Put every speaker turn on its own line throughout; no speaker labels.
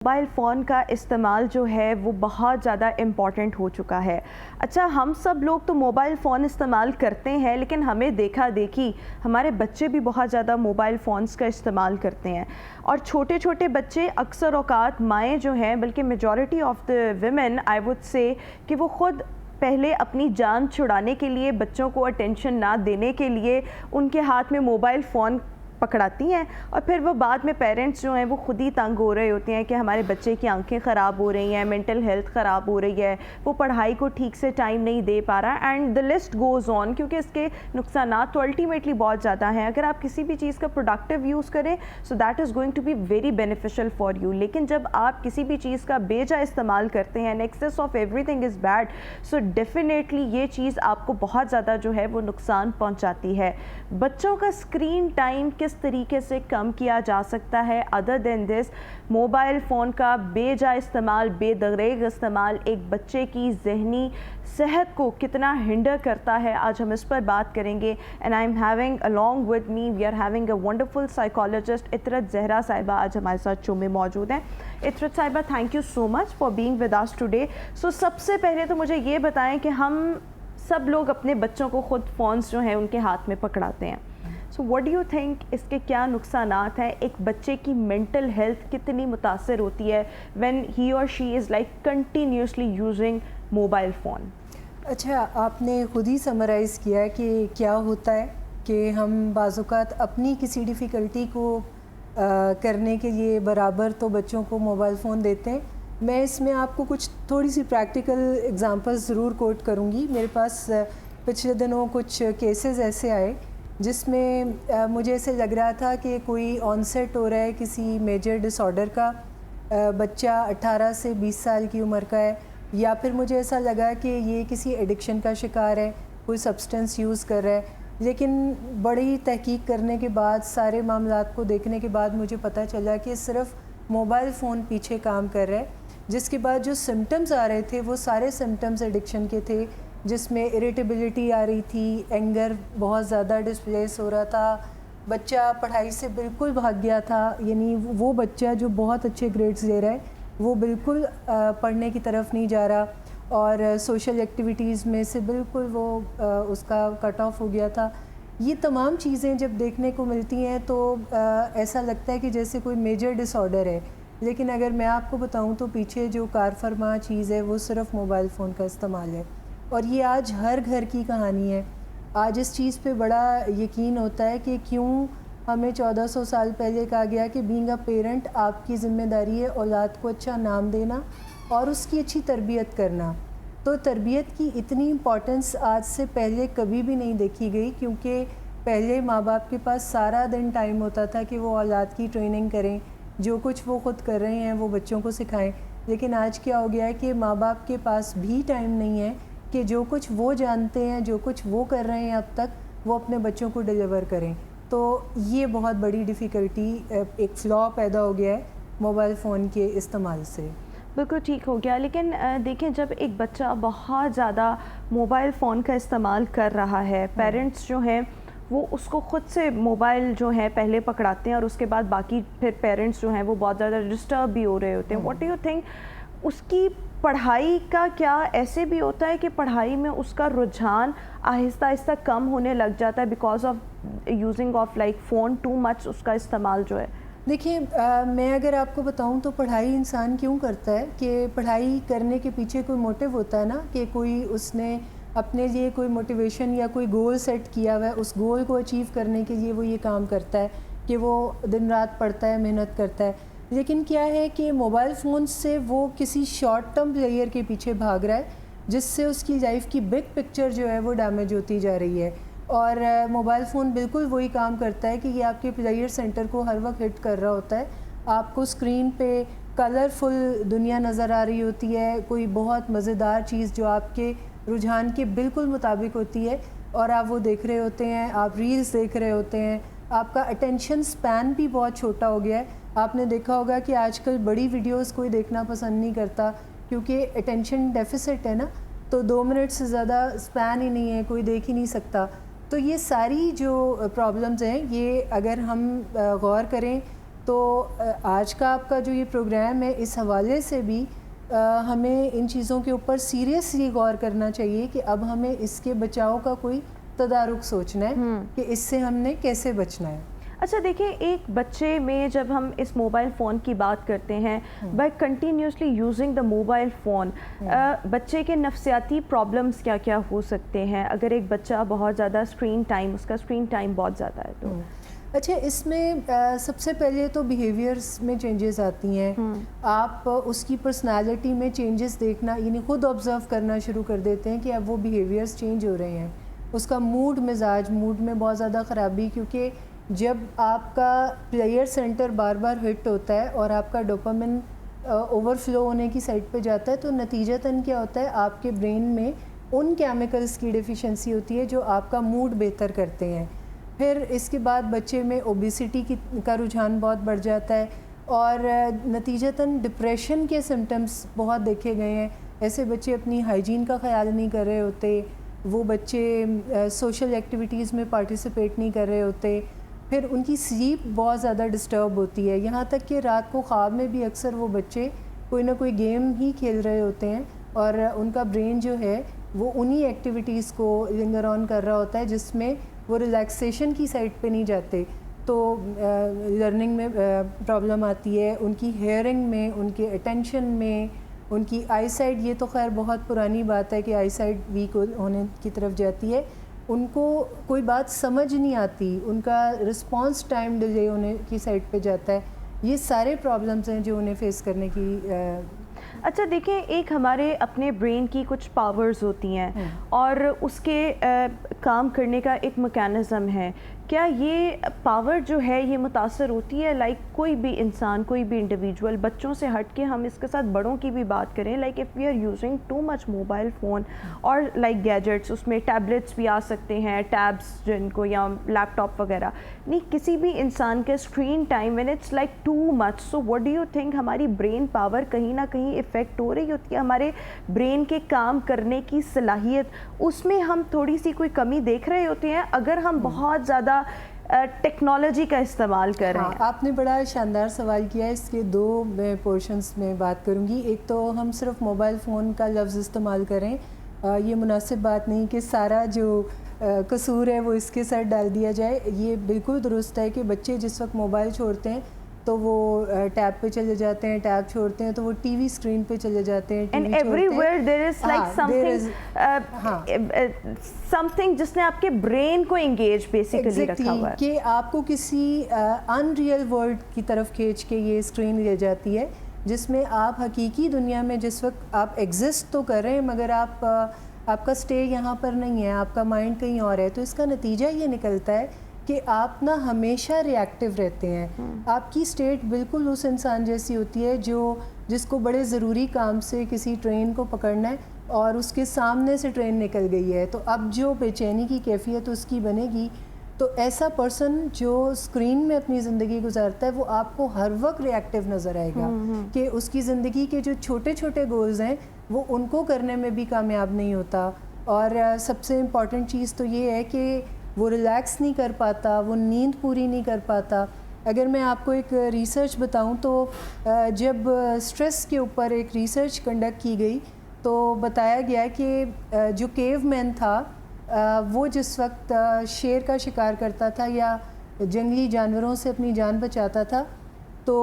Mobile phone کا استعمال جو ہے وہ بہت زیادہ امپورٹنٹ ہو چکا ہے۔ اچھا، ہم سب لوگ تو موبائل فون استعمال کرتے ہیں، لیکن ہمیں دیکھا دیکھی ہمارے بچے بھی بہت زیادہ موبائل فونز کا استعمال کرتے ہیں، اور چھوٹے چھوٹے بچے اکثر اوقات مائیں جو ہیں، بلکہ majority of the women I would say کہ وہ خود پہلے اپنی جان چھڑانے کے لیے، بچوں کو اٹینشن نہ دینے کے لیے ان کے ہاتھ میں موبائل فون پکڑاتی ہیں، اور پھر وہ بعد میں پیرنٹس جو ہیں وہ خود ہی تنگ ہو رہے ہوتے ہیں کہ ہمارے بچے کی آنکھیں خراب ہو رہی ہیں، مینٹل ہیلتھ خراب ہو رہی ہے، وہ پڑھائی کو ٹھیک سے ٹائم نہیں دے پا رہا، and the list goes on, کیونکہ اس کے نقصانات تو الٹیمیٹلی بہت زیادہ ہیں۔ اگر آپ کسی بھی چیز کا پروڈکٹیو یوز کریں so that is going to be very beneficial for you, لیکن جب آپ کسی بھی چیز کا بے جا استعمال کرتے ہیں، access of every thing is bad, so definitely یہ چیز آپ کو بہت زیادہ جو ہے وہ نقصان پہنچاتی ہے۔ بچوں کا اسکرین ٹائم کس طریقے سے کم کیا جا سکتا ہے ادر دین دس؟ موبائل فون کا بے جا استعمال، بے دریغ استعمال ایک بچے کی ذہنی صحت کو کتنا ہنڈر کرتا ہے، آج ہم اس پر بات کریں گے۔ And I am having along with me we are having a wonderful psychologist Itrat Zahra صاحبہ آج ہمارے ساتھ شو میں موجود ہیں۔ عطرت صاحبہ، thank you so much for being with us today۔ سو سب سے پہلے تو مجھے یہ بتائیں کہ ہم سب لوگ اپنے بچوں کو خود فونز جو ہیں ان کے ہاتھ میں پکڑاتے ہیں، so what do you think اس کے کیا نقصانات ہیں؟ ایک بچے کی مینٹل ہیلتھ کتنی متاثر ہوتی ہے وین ہی اور she is like continuously using mobile phone?
اچھا، آپ نے خود ہی سمرائز کیا کہ کیا ہوتا ہے کہ ہم بعض اوقات اپنی کسی ڈیفیکلٹی کو کرنے کے لیے برابر تو بچوں کو موبائل فون دیتے ہیں۔ میں اس میں آپ کو کچھ تھوڑی سی پریکٹیکل اگزامپل ضرور کوٹ کروں گی۔ میرے پاس پچھلے دنوں کچھ کیسز ایسے آئے جس میں مجھے ایسے لگ رہا تھا کہ کوئی آن سیٹ ہو رہا ہے کسی میجر ڈس آرڈر کا، بچہ 18 سے 20 سال کی عمر کا ہے، یا پھر مجھے ایسا لگا کہ یہ کسی ایڈکشن کا شکار ہے، کوئی سبسٹنس یوز کر رہا ہے، لیکن بڑی تحقیق کرنے کے بعد، سارے معاملات کو دیکھنے کے بعد مجھے پتہ چلا کہ صرف موبائل فون پیچھے کام کر رہا ہے، جس کے بعد جو سمٹمز آ رہے تھے وہ سارے سمٹمز ایڈکشن کے تھے، جس میں اریٹیبلٹی آ رہی تھی، اینگر بہت زیادہ ڈسپلیس ہو رہا تھا، بچہ پڑھائی سے بالکل بھاگ گیا تھا، یعنی وہ بچہ جو بہت اچھے گریڈز لے رہا ہے وہ بالکل پڑھنے کی طرف نہیں جا رہا، اور سوشل ایکٹیویٹیز میں سے بالکل وہ اس کا کٹ آف ہو گیا تھا۔ یہ تمام چیزیں جب دیکھنے کو ملتی ہیں تو ایسا لگتا ہے کہ جیسے کوئی میجر ڈس آرڈر ہے، لیکن اگر میں آپ کو بتاؤں تو پیچھے جو کار فرما چیز ہے وہ صرف موبائل فون کا استعمال ہے، اور یہ آج ہر گھر کی کہانی ہے۔ آج اس چیز پہ بڑا یقین ہوتا ہے کہ کیوں ہمیں 1400 سال پہلے کہا گیا کہ بینگ اے پیرنٹ آپ کی ذمہ داری ہے اولاد کو اچھا نام دینا اور اس کی اچھی تربیت کرنا۔ تو تربیت کی اتنی امپورٹنس آج سے پہلے کبھی بھی نہیں دیکھی گئی، کیونکہ پہلے ماں باپ کے پاس سارا دن ٹائم ہوتا تھا کہ وہ اولاد کی ٹریننگ کریں، جو کچھ وہ خود کر رہے ہیں وہ بچوں کو سکھائیں، لیکن آج کیا ہو گیا ہے کہ ماں باپ کے پاس بھی ٹائم نہیں ہے کہ جو کچھ وہ جانتے ہیں، جو کچھ وہ کر رہے ہیں اب تک، وہ اپنے بچوں کو ڈیلیور کریں۔ تو یہ بہت بڑی ڈیفیکلٹی، ایک فلا پیدا ہو گیا ہے موبائل فون کے استعمال سے۔
بالکل ٹھیک ہو گیا، لیکن دیکھیں جب ایک بچہ بہت زیادہ موبائل فون کا استعمال کر رہا ہے، پیرنٹس جو ہیں وہ اس کو خود سے موبائل جو ہے پہلے پکڑاتے ہیں، اور اس کے بعد باقی پھر پیرنٹس جو ہیں وہ بہت زیادہ ڈسٹرب بھی ہو رہے ہوتے ہیں۔ واٹ ڈو یو تھنک اس کی پڑھائی کا کیا ایسے بھی ہوتا ہے کہ پڑھائی میں اس کا رجحان آہستہ آہستہ کم ہونے لگ جاتا ہے because of using of like phone too much, اس کا استعمال جو ہے؟
دیکھیں، میں اگر آپ کو بتاؤں تو پڑھائی انسان کیوں کرتا ہے کہ پڑھائی کرنے کے پیچھے کوئی موٹیو ہوتا ہے نا، کہ کوئی اس نے اپنے لیے کوئی موٹیویشن یا کوئی گول سیٹ کیا ہوا ہے، اس گول کو اچیو کرنے کے لیے وہ یہ کام کرتا ہے کہ وہ دن رات پڑھتا ہے، محنت کرتا ہے۔ لیکن کیا ہے کہ موبائل فون سے وہ کسی شارٹ ٹرم پلیئر کے پیچھے بھاگ رہا ہے، جس سے اس کی لائف کی بگ پکچر جو ہے وہ ڈیمیج ہوتی جا رہی ہے، اور موبائل فون بالکل وہی کام کرتا ہے کہ یہ آپ کے پلیئر سینٹر کو ہر وقت ہٹ کر رہا ہوتا ہے۔ آپ کو اسکرین پہ کلرفل دنیا نظر آ رہی ہوتی ہے، کوئی بہت مزیدار چیز جو آپ کے رجحان کے بالکل مطابق ہوتی ہے، اور آپ وہ دیکھ رہے ہوتے ہیں، آپ ریلز دیکھ رہے ہوتے ہیں، آپ کا اٹینشن سپین بھی بہت چھوٹا ہو گیا ہے۔ آپ نے دیکھا ہوگا کہ آج کل بڑی ویڈیوز کوئی دیکھنا پسند نہیں کرتا، کیونکہ اٹینشن ڈیفیسٹ ہے نا، تو 2 منٹ سے زیادہ سپین ہی نہیں ہے، کوئی دیکھ ہی نہیں سکتا۔ تو یہ ساری جو پرابلمز ہیں، یہ اگر ہم غور کریں تو آج کا آپ کا جو یہ پروگرام ہے اس حوالے سے بھی ہمیں ان چیزوں کے اوپر سیریسلی غور کرنا چاہیے کہ اب ہمیں اس کے بچاؤ کا کوئی تدارک سوچنا ہے کہ اس سے ہم نے کیسے بچنا ہے.
اچھا دیکھیں، ایک بچے میں جب ہم اس موبائل فون کی بات کرتے ہیں، by continuously using the mobile phone, بچے کے نفسیاتی پرابلمس کیا کیا ہو سکتے ہیں اگر ایک بچہ بہت زیادہ اس کا اسکرین ٹائم بہت زیادہ ہے تو؟
اچھا، اس میں سب سے پہلے تو بیہیویئرس میں چینجز آتی ہیں. آپ اس کی پرسنالٹی میں چینجز دیکھنا، یعنی خود آبزرو کرنا شروع کر دیتے ہیں کہ اب وہ بیہیویئرس چینج ہو رہے ہیں. اس کا موڈ میں بہت زیادہ خرابی، کیونکہ جب آپ کا پلیئر سینٹر بار بار ہٹ ہوتا ہے اور آپ کا ڈوپامن اوور فلو ہونے کی سائڈ پہ جاتا ہے، تو نتیجتاً کیا ہوتا ہے، آپ کے برین میں ان کیمیکلز کی ڈیفیشنسی ہوتی ہے جو آپ کا موڈ بہتر کرتے ہیں. پھر اس کے بعد بچے میں اوبیسٹی کا رجحان بہت بڑھ جاتا ہے اور نتیجتاً ڈپریشن کے سمٹمز بہت دیکھے گئے ہیں. ایسے بچے اپنی ہائیجین کا خیال نہیں کر رہے ہوتے، وہ بچے سوشل ایکٹیویٹیز میں پارٹیسپیٹ نہیں کر رہے ہوتے. پھر ان کی سلیپ بہت زیادہ ڈسٹرب ہوتی ہے، یہاں تک کہ رات کو خواب میں بھی اکثر وہ بچے کوئی نہ کوئی گیم ہی کھیل رہے ہوتے ہیں اور ان کا برین جو ہے وہ انہی ایکٹیویٹیز کو لنگر آن کر رہا ہوتا ہے جس میں وہ ریلیکسیشن کی سائڈ پہ نہیں جاتے. تو لرننگ میں پرابلم آتی ہے، ان کی ہیئرنگ میں، ان کے اٹینشن میں، ان کی آئی سائٹ. یہ تو خیر بہت پرانی بات ہے کہ آئی سائٹ ویک ہونے کی طرف جاتی ہے. ان کو کوئی بات سمجھ نہیں آتی، ان کا رسپانس ٹائم ڈیلے ہونے کی سائڈ پہ جاتا ہے. یہ سارے پرابلمز ہیں جو انہیں فیس کرنے کی.
اچھا دیکھیں، ایک ہمارے اپنے برین کی کچھ پاورز ہوتی ہیں اور اس کے کام کرنے کا ایک میکینزم ہے. کیا یہ پاور جو ہے یہ متاثر ہوتی ہے لائک کوئی بھی انسان، کوئی بھی انڈیویجول، بچوں سے ہٹ کے ہم اس کے ساتھ بڑوں کی بھی بات کریں، like if we are using too much mobile phone اور لائک گیجٹس، اس میں ٹیبلیٹس بھی آ سکتے ہیں، ٹیبس جن کو، یا لیپ ٹاپ وغیرہ، نہیں کسی بھی انسان کے screen time when it's like too much. So what do you think ہماری برین پاور کہیں نہ کہیں افیکٹ ہو رہی ہوتی ہے؟ ہمارے برین کے کام کرنے کی صلاحیت، اس میں ہم تھوڑی سی کوئی کمی دیکھ رہے ہوتے ہیں اگر ہم بہت زیادہ ٹیکنالوجی کا استعمال کر رہے ہیں؟
آپ نے بڑا شاندار سوال کیا ہے. اس کے دو میں پورشنز میں بات کروں گی. ایک تو ہم صرف موبائل فون کا لفظ استعمال کریں، یہ مناسب بات نہیں کہ سارا جو قصور ہے وہ اس کے ساتھ ڈال دیا جائے. یہ بالکل درست ہے کہ بچے جس وقت موبائل چھوڑتے ہیں تو وہ ٹیب پہ چلے جاتے ہیں، ٹیب چھوڑتے ہیں تو وہ ٹی وی اسکرین پہ چلے جاتے ہیں.
And every where there is like something جس نے آپ کے برین کو انگیج بیسیکلی رکھا ہوا ہے،
کہ آپ کو کسی ان ریئل ورلڈ کی طرف کھینچ کے یہ اسکرین لے جاتی ہے جس میں آپ حقیقی دنیا میں جس وقت آپ ایگزسٹ تو کر رہے ہیں مگر آپ کا اسٹے یہاں پر نہیں ہے، آپ کا مائنڈ کہیں اور ہے. تو اس کا نتیجہ یہ نکلتا ہے کہ آپ نہ ہمیشہ ری ایکٹیو رہتے ہیں. آپ کی اسٹیٹ بالکل اس انسان جیسی ہوتی ہے جس کو بڑے ضروری کام سے کسی ٹرین کو پکڑنا ہے اور اس کے سامنے سے ٹرین نکل گئی ہے، تو اب جو بے چینی کی کیفیت اس کی بنے گی. تو ایسا پرسن جو اسکرین میں اپنی زندگی گزارتا ہے وہ آپ کو ہر وقت ری ایکٹیو نظر آئے گا کہ اس کی زندگی کے جو چھوٹے چھوٹے گولز ہیں وہ ان کو کرنے میں بھی کامیاب نہیں ہوتا. اور سب سے امپورٹنٹ چیز تو یہ ہے کہ وہ ریلیکس نہیں کر پاتا، وہ نیند پوری نہیں کر پاتا. اگر میں آپ کو ایک ریسرچ بتاؤں تو جب اسٹریس کے اوپر ایک ریسرچ کنڈکٹ کی گئی تو بتایا گیا کہ جو کیو مین تھا وہ جس وقت شیر کا شکار کرتا تھا یا جنگلی جانوروں سے اپنی جان بچاتا تھا تو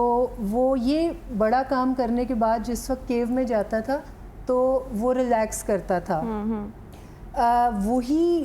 وہ یہ بڑا کام کرنے کے بعد جس وقت کیو میں جاتا تھا تو وہ ریلیکس کرتا تھا. وہی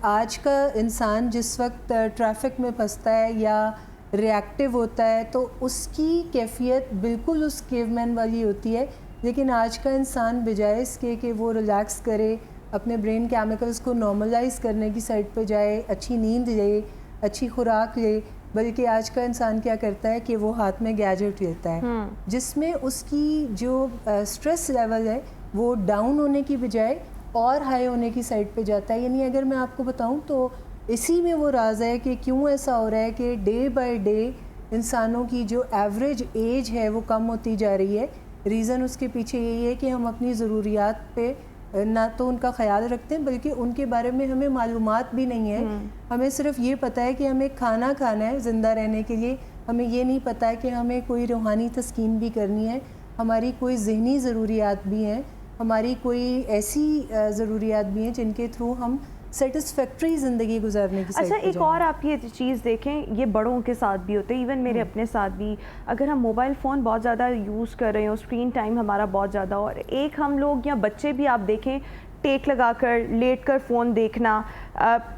آج کا انسان جس وقت ٹریفک میں پھنستا ہے یا ری ایکٹیو ہوتا ہے تو اس کی کیفیت بالکل اس کیو مین والی ہوتی ہے. لیکن آج کا انسان بجائے اس کے کہ وہ ریلیکس کرے، اپنے برین کیمیکلز کو نارملائز کرنے کی سائڈ پہ جائے، اچھی نیند لے، اچھی خوراک لے، بلکہ آج کا انسان کیا کرتا ہے کہ وہ ہاتھ میں گیجٹ لیتا ہے جس میں اس کی جو اسٹریس لیول ہے وہ ڈاؤن ہونے کی بجائے اور ہائی ہونے کی سائڈ پہ جاتا ہے. یعنی اگر میں آپ کو بتاؤں تو اسی میں وہ راز ہے کہ کیوں ایسا ہو رہا ہے کہ ڈے بائی ڈے انسانوں کی جو ایوریج ایج ہے وہ کم ہوتی جا رہی ہے. ریزن اس کے پیچھے یہی ہے کہ ہم اپنی ضروریات پہ نہ تو ان کا خیال رکھتے ہیں بلکہ ان کے بارے میں ہمیں معلومات بھی نہیں ہے. ہمیں صرف یہ پتہ ہے کہ ہمیں کھانا کھانا ہے زندہ رہنے کے لیے، ہمیں یہ نہیں پتہ ہے کہ ہمیں کوئی روحانی تسکین بھی کرنی ہے, ہماری کوئی ذہنی ضروریات بھی ہیں, ہماری کوئی ایسی ضروریات بھی ہیں جن کے تھرو ہم سیٹسفیکٹری زندگی گزارنے کی
اچھا ایک اور آپ یہ چیز دیکھیں, یہ بڑوں کے ساتھ بھی ہوتے ہیں, ایون میرے اپنے ساتھ بھی, اگر ہم موبائل فون بہت زیادہ یوز کر رہے ہوں, اسکرین ٹائم ہمارا بہت زیادہ, اور ایک ہم لوگ یا بچے بھی آپ دیکھیں ٹیک لگا کر لیٹ کر فون دیکھنا,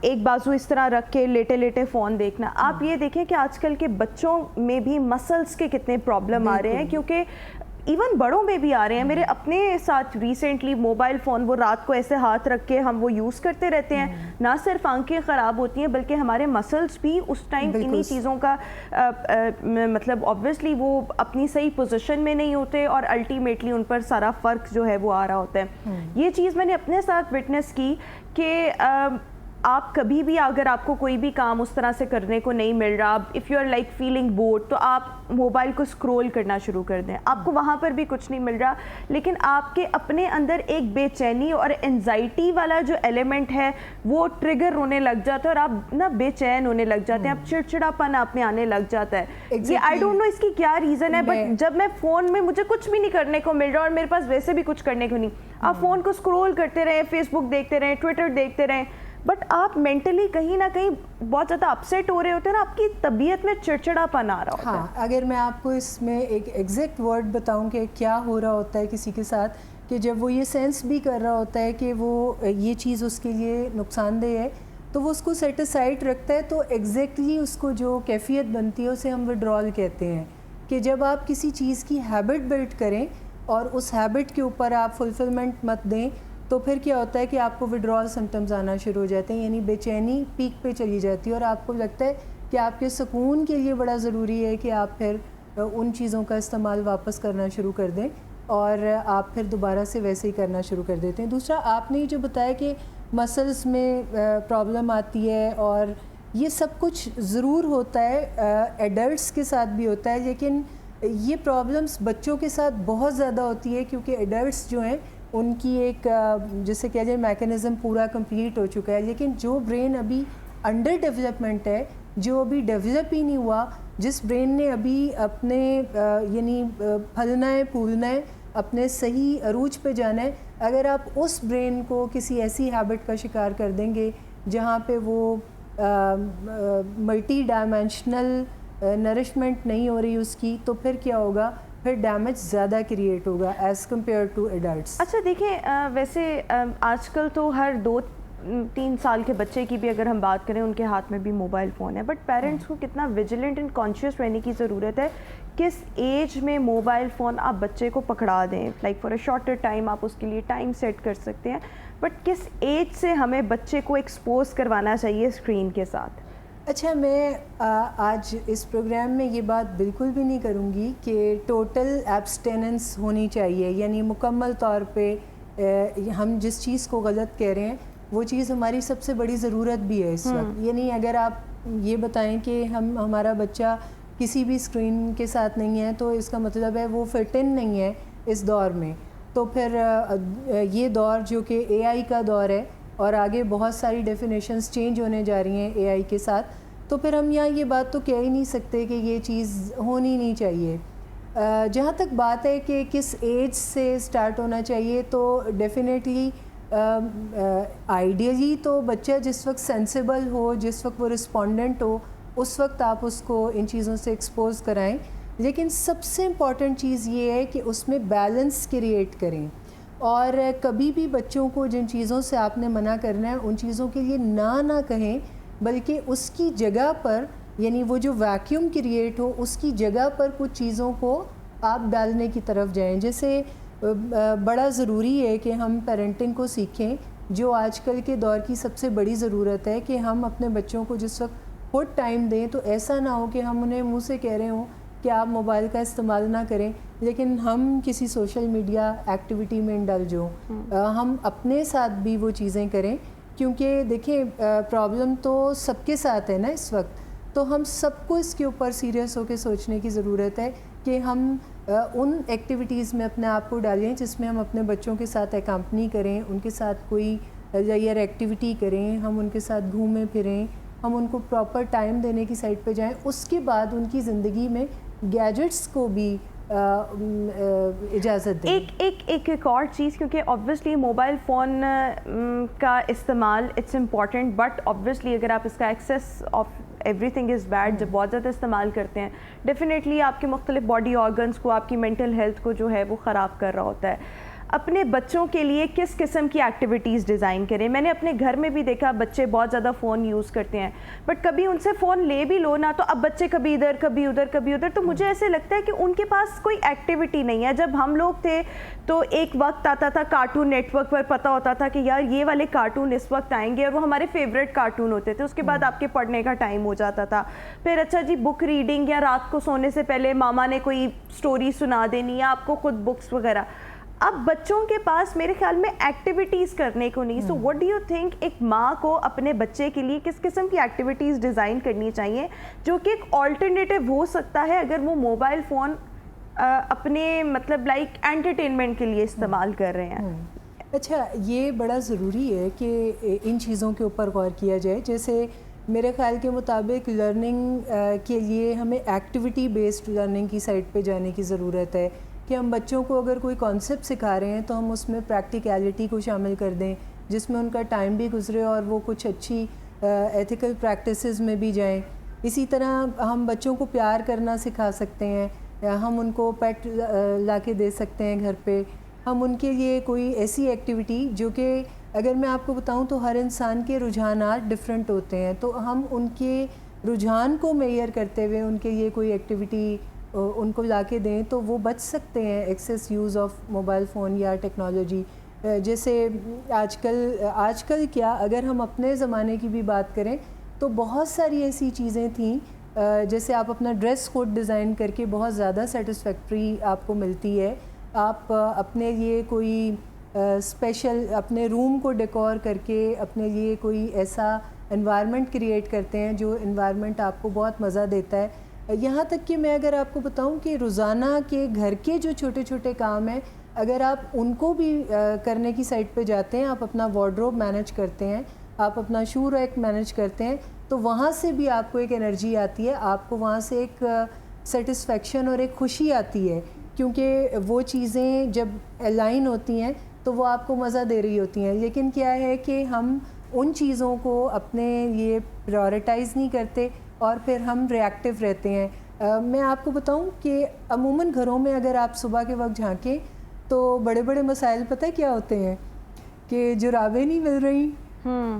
ایک بازو اس طرح رکھ کے لیٹے لیٹے فون دیکھنا. آپ یہ دیکھیں کہ آج کل کے بچوں میں بھی مسلس کے کتنے پرابلم آ رہے ہیں, کیونکہ ایون بڑوں میں بھی آ رہے ہیں. میرے اپنے ساتھ ریسنٹلی موبائل فون وہ رات کو ایسے ہاتھ رکھ کے ہم وہ یوز کرتے رہتے ہیں, نہ صرف آنکھیں خراب ہوتی ہیں بلکہ ہمارے مسلس بھی اس ٹائم انہی چیزوں کا مطلب آبویسلی وہ اپنی صحیح پوزیشن میں نہیں ہوتے, اور الٹیمیٹلی ان پر سارا فرق جو ہے وہ آ رہا ہوتا ہے. یہ چیز میں نے اپنے ساتھ وٹنس کی کہ آپ کبھی بھی اگر آپ کو کوئی بھی کام اس طرح سے کرنے کو نہیں مل رہا, if you are like feeling bored, تو آپ موبائل کو اسکرول کرنا شروع کر دیں. آپ کو وہاں پر بھی کچھ نہیں مل رہا, لیکن آپ کے اپنے اندر ایک بے چینی اور انزائٹی والا جو ایلیمنٹ ہے وہ ٹریگر ہونے لگ جاتا ہے, اور آپ نا بے چین ہونے لگ جاتے ہیں, آپ چڑچڑاپن آپ میں آنے لگ جاتا ہے. یہ آئی ڈونٹ نو اس کی کیا ریزن ہے, بٹ جب میں فون میں مجھے کچھ بھی نہیں کرنے کو مل رہا اور میرے پاس ویسے بھی کچھ کرنے کو نہیں, آپ فون کو اسکرول کرتے رہیں, فیس بک دیکھتے رہیں, ٹویٹر دیکھتے رہیں, بٹ آپ مینٹلی کہیں نہ کہیں بہت زیادہ اپسیٹ ہو رہے ہوتے ہیں نا, آپ کی طبیعت میں چڑچڑا پن آ رہا ہوتا ہے.
ہاں, اگر میں آپ کو اس میں ایک ایگزیکٹ ورڈ بتاؤں کہ کیا ہو رہا ہوتا ہے کسی کے ساتھ, کہ جب وہ یہ سینس بھی کر رہا ہوتا ہے کہ وہ یہ چیز اس کے لیے نقصان دہ ہے, تو وہ اس کو سیٹ اسائڈ رکھتا ہے, تو ایگزیکٹلی اس کو جو کیفیت بنتی ہے اسے ہم وڈرال کہتے ہیں. کہ جب آپ کسی چیز کی ہیبٹ بلڈ کریں اور اس ہیبٹ کے اوپر آپ فلفلمنٹ مت دیں, تو پھر کیا ہوتا ہے کہ آپ کو وڈرال سمٹمز آنا شروع ہو جاتے ہیں, یعنی بے چینی پیک پہ چلی جاتی ہے, اور آپ کو لگتا ہے کہ آپ کے سکون کے لیے بڑا ضروری ہے کہ آپ پھر ان چیزوں کا استعمال واپس کرنا شروع کر دیں, اور آپ پھر دوبارہ سے ویسے ہی کرنا شروع کر دیتے ہیں. دوسرا آپ نے جو بتایا کہ مسلس میں پرابلم آتی ہے, اور یہ سب کچھ ضرور ہوتا ہے, ایڈلٹس کے ساتھ بھی ہوتا ہے, لیکن یہ پرابلمس بچوں کے ساتھ بہت زیادہ ہوتی ہے, کیونکہ ایڈلٹس جو ہیں ان کی ایک جسے کہہ جائے میکینزم پورا کمپلیٹ ہو چکا ہے, لیکن جو برین ابھی انڈر ڈیولپمنٹ ہے, جو ابھی ڈیولپ ہی نہیں ہوا, جس برین نے ابھی اپنے یعنی پھلنا ہے پھولنا ہے, اپنے صحیح عروج پہ جانا ہے, اگر آپ اس برین کو کسی ایسی ہیبٹ کا شکار کر دیں گے جہاں پہ وہ ملٹی ڈائمینشنل نرشمنٹ نہیں ہو رہی اس کی, تو پھر کیا ہوگا, پھر ڈیمیج زیادہ کریٹ ہوگا ایز کمپیئر ٹو ایڈلٹس.
اچھا دیکھیں ویسے آج کل تو ہر 2-3 سال کے بچے کی بھی اگر ہم بات کریں ان کے ہاتھ میں بھی موبائل فون ہے, بٹ پیرنٹس کو کتنا ویجیلنٹ اینڈ کانشیس رہنے کی ضرورت ہے, کس ایج میں موبائل فون آپ بچے کو پکڑا دیں, like for a shorter time آپ اس کے لیے ٹائم سیٹ کر سکتے ہیں, بٹ کس ایج سے ہمیں بچے کو ایکسپوز کروانا چاہیے اسکرین کے ساتھ.
اچھا, میں آج اس پروگرام میں یہ بات بالکل بھی نہیں کروں گی کہ ٹوٹل ایبسٹیننس ہونی چاہیے, یعنی مکمل طور پہ ہم جس چیز کو غلط کہہ رہے ہیں وہ چیز ہماری سب سے بڑی ضرورت بھی ہے اس وقت. یعنی اگر آپ یہ بتائیں کہ ہمارا بچہ کسی بھی اسکرین کے ساتھ نہیں ہے, تو اس کا مطلب ہے وہ فٹ ان نہیں ہے اس دور میں. تو پھر یہ دور جو کہ اے آئی کا دور ہے, اور آگے بہت ساری ڈیفینیشنز چینج ہونے جا رہی ہیں اے آئی کے ساتھ, تو پھر ہم یہاں یہ بات تو کہہ ہی نہیں سکتے کہ یہ چیز ہونی نہیں چاہیے. جہاں تک بات ہے کہ کس ایج سے سٹارٹ ہونا چاہیے, تو ڈیفینیٹلی آئیڈیلی تو بچہ جس وقت سینسیبل ہو, جس وقت وہ رسپونڈنٹ ہو, اس وقت آپ اس کو ان چیزوں سے ایکسپوز کرائیں. لیکن سب سے امپورٹنٹ چیز یہ ہے کہ اس میں بیلنس کریٹ کریں, اور کبھی بھی بچوں کو جن چیزوں سے آپ نے منع کرنا ہے ان چیزوں کے لیے نہ کہیں, بلکہ اس کی جگہ پر, یعنی وہ جو ویکیوم کریٹ ہو اس کی جگہ پر کچھ چیزوں کو آپ ڈالنے کی طرف جائیں. جیسے بڑا ضروری ہے کہ ہم پیرنٹنگ کو سیکھیں, جو آج کل کے دور کی سب سے بڑی ضرورت ہے, کہ ہم اپنے بچوں کو جس وقت خود ٹائم دیں, تو ایسا نہ ہو کہ ہم انہیں منہ سے کہہ رہے ہوں کہ آپ موبائل کا استعمال نہ کریں, لیکن ہم کسی سوشل میڈیا ایکٹیویٹی میں انڈلج ہوں. ہم اپنے ساتھ بھی وہ چیزیں کریں, کیونکہ دیکھیں پرابلم تو سب کے ساتھ ہے نا اس وقت, تو ہم سب کو اس کے اوپر سیریس ہو کے سوچنے کی ضرورت ہے کہ ہم ان ایکٹیویٹیز میں اپنے آپ کو ڈالیں جس میں ہم اپنے بچوں کے ساتھ اکمپنی کریں, ان کے ساتھ کوئی لیئر ایکٹیویٹی کریں, ہم ان کے ساتھ گھومیں پھریں, ہم ان کو پراپر ٹائم دینے کی سائڈ پہ جائیں. اس کے بعد ان کی زندگی میں گیجٹس کو بھی اجازت دیں.
ایک اور چیز, کیونکہ آبویسلی موبائل فون کا استعمال اٹس امپورٹنٹ, بٹ آبویسلی اگر آپ اس کا access of every thing is bad جب بہت زیادہ استعمال کرتے ہیں, ڈیفینیٹلی آپ کے مختلف باڈی آرگنس کو, آپ کی مینٹل ہیلتھ کو جو ہے وہ خراب کر رہا ہوتا ہے. اپنے بچوں کے لیے کس قسم کی ایکٹیویٹیز ڈیزائن کریں؟ میں نے اپنے گھر میں بھی دیکھا بچے بہت زیادہ فون یوز کرتے ہیں, بٹ کبھی ان سے فون لے بھی لو نا تو اب بچے کبھی ادھر کبھی ادھر کبھی ادھر, تو مجھے ایسے لگتا ہے کہ ان کے پاس کوئی ایکٹیویٹی نہیں ہے. جب ہم لوگ تھے تو ایک وقت آتا تھا کارٹون نیٹ ورک پر, پتہ ہوتا تھا کہ یار یہ والے کارٹون اس وقت آئیں گے, اور وہ ہمارے فیوریٹ کارٹون ہوتے تھے. اس کے بعد آپ کے پڑھنے کا ٹائم ہو جاتا تھا, پھر اچھا جی بک ریڈنگ, یا رات کو سونے سے پہلے ماما نے کوئی اسٹوری سنا دینی, یا آپ کو خود بکس وغیرہ. اب بچوں کے پاس میرے خیال میں ایکٹیویٹیز کرنے کو نہیں. سو واٹ ڈو یو تھنک ایک ماں کو اپنے بچے کے لیے کس قسم کی ایکٹیویٹیز ڈیزائن کرنی چاہیے جو کہ ایک آلٹرنیٹیو ہو سکتا ہے اگر وہ موبائل فون اپنے مطلب لائک انٹرٹینمنٹ کے لیے استعمال کر رہے ہیں؟
اچھا, یہ بڑا ضروری ہے کہ ان چیزوں کے اوپر غور کیا جائے. جیسے میرے خیال کے مطابق لرننگ کے لیے ہمیں ایکٹیویٹی بیسڈ لرننگ کی سائڈ پہ جانے کی ضرورت ہے, کہ ہم بچوں کو اگر کوئی کانسیپٹ سکھا رہے ہیں تو ہم اس میں پریکٹیکیلٹی کو شامل کر دیں, جس میں ان کا ٹائم بھی گزرے اور وہ کچھ اچھی ایتھیکل پریکٹسز میں بھی جائیں. اسی طرح ہم بچوں کو پیار کرنا سکھا سکتے ہیں, ہم ان کو پیٹ لا کے دے سکتے ہیں گھر پہ. ہم ان کے لیے کوئی ایسی ایکٹیویٹی جو کہ اگر میں آپ کو بتاؤں تو ہر انسان کے رجحانات ڈفرینٹ ہوتے ہیں, تو ہم ان کے رجحان کو معیار کرتے ہوئے ان کے لیے کوئی ایکٹیویٹی ان کو لا کے دیں تو وہ بچ سکتے ہیں access use of mobile phone یا ٹیکنالوجی. جیسے آج کل کیا, اگر ہم اپنے زمانے کی بھی بات کریں تو بہت ساری ایسی چیزیں تھیں, جیسے آپ اپنا ڈریس کوڈ ڈیزائن کر کے بہت زیادہ سیٹسفیکٹری آپ کو ملتی ہے. آپ اپنے لیے کوئی اسپیشل اپنے روم کو ڈیکور کر کے اپنے لیے کوئی ایسا انوائرمنٹ کریٹ کرتے ہیں جو انوائرمنٹ آپ کو بہت مزہ دیتا ہے. یہاں تک کہ میں اگر آپ کو بتاؤں کہ روزانہ کے گھر کے جو چھوٹے چھوٹے کام ہیں, اگر آپ ان کو بھی کرنے کی سائڈ پہ جاتے ہیں, آپ اپنا وارڈروب مینیج کرتے ہیں, آپ اپنا شو ریک مینیج کرتے ہیں, تو وہاں سے بھی آپ کو ایک انرجی آتی ہے, آپ کو وہاں سے ایک سیٹسفیکشن اور ایک خوشی آتی ہے, کیونکہ وہ چیزیں جب الائن ہوتی ہیں تو وہ آپ کو مزہ دے رہی ہوتی ہیں. لیکن کیا ہے کہ ہم ان چیزوں کو اپنے یہ پرائورٹائز نہیں کرتے اور پھر ہم ریئیکٹیو رہتے ہیں. میں آپ کو بتاؤں کہ عموماً گھروں میں اگر آپ صبح کے وقت جھانکیں تو بڑے بڑے مسائل پتہ کیا ہوتے ہیں, کہ جرابیں نہیں مل رہی,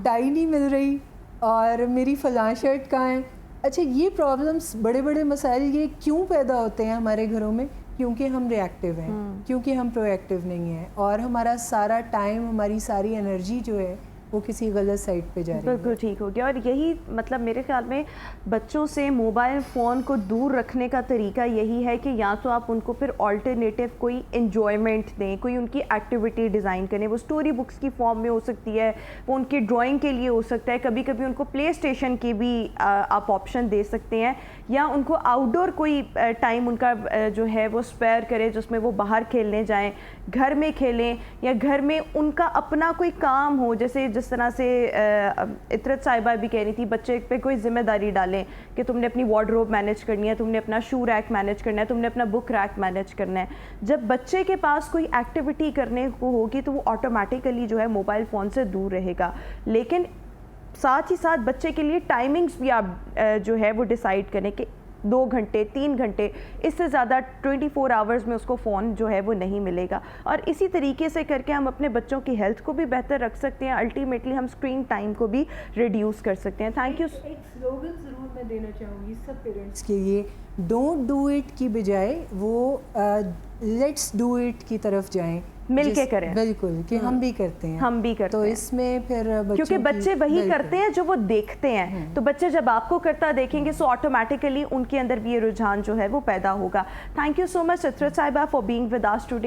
ٹائی نہیں مل رہی, اور میری فلاں شرٹ کہاں ہے. اچھا, یہ پرابلمس بڑے بڑے مسائل یہ کیوں پیدا ہوتے ہیں ہمارے گھروں میں؟ کیونکہ ہم ریئیکٹیو ہیں, کیونکہ ہم پرو ایکٹیو نہیں ہیں, اور ہمارا سارا ٹائم, ہماری ساری انرجی جو ہے وہ کسی غلط سائٹ پہ جا رہی ہے.
بالکل ٹھیک ہو گیا. اور یہی مطلب میرے خیال میں بچوں سے موبائل فون کو دور رکھنے کا طریقہ یہی ہے کہ یا تو آپ ان کو پھر آلٹرنیٹیو کوئی انجوائمنٹ دیں, کوئی ان کی ایکٹیویٹی ڈیزائن کریں. وہ اسٹوری بکس کی فارم میں ہو سکتی ہے, وہ ان کی ڈرائنگ کے لیے ہو سکتا ہے, کبھی کبھی ان کو پلے اسٹیشن کی بھی آپ آپشن دے سکتے ہیں, یا ان کو آؤٹ ڈور کوئی ٹائم ان کا جو ہے وہ اسپیئر کرے جس میں وہ باہر کھیلنے جائیں, گھر میں کھیلیں, یا گھر میں ان کا اپنا کوئی کام ہو. جیسے جس طرح سے اطرت صاحبہ بھی کہہ رہی تھی, بچے پہ کوئی ذمہ داری ڈالیں کہ تم نے اپنی وارڈروب مینیج کرنی ہے, تم نے اپنا شو ریک مینیج کرنا ہے, تم نے اپنا بک ریک مینیج کرنا ہے. جب بچے کے پاس کوئی ایکٹیویٹی کرنے کو ہوگی تو وہ آٹومیٹیکلی جو ہے موبائل فون سے دور رہے گا. لیکن ساتھ ہی ساتھ بچے کے لیے ٹائمنگز بھی آپ جو ہے وہ ڈیسائیڈ کریں کہ 2 گھنٹے 3 گھنٹے, اس سے زیادہ 24 آورز میں اس کو فون جو ہے وہ نہیں ملے گا. اور اسی طریقے سے کر کے ہم اپنے بچوں کی ہیلتھ کو بھی بہتر رکھ سکتے ہیں, الٹیمیٹلی ہم اسکرین ٹائم کو بھی ریڈیوس کر سکتے ہیں. Thank you.
ایک سلوگن ضرور میں دینا چاہوں گی سب پیرنٹس کے لیے, ڈونٹ ڈو اٹ کی بجائے وہ لیٹس ڈو اٹ کی طرف جائیں,
مل کے کریں.
بالکل, کہ ہم بھی کرتے ہیں,
ہم بھی کرتے ہیں.
تو اس میں پھر
کیونکہ بچے وہی کرتے ہیں جو وہ دیکھتے ہیں, تو بچے جب آپ کو کرتا دیکھیں گے سو آٹومیٹیکلی ان کے اندر بھی یہ رجحان جو ہے وہ پیدا ہوگا. Thank you so much Itrat صاحبہ for being with us today.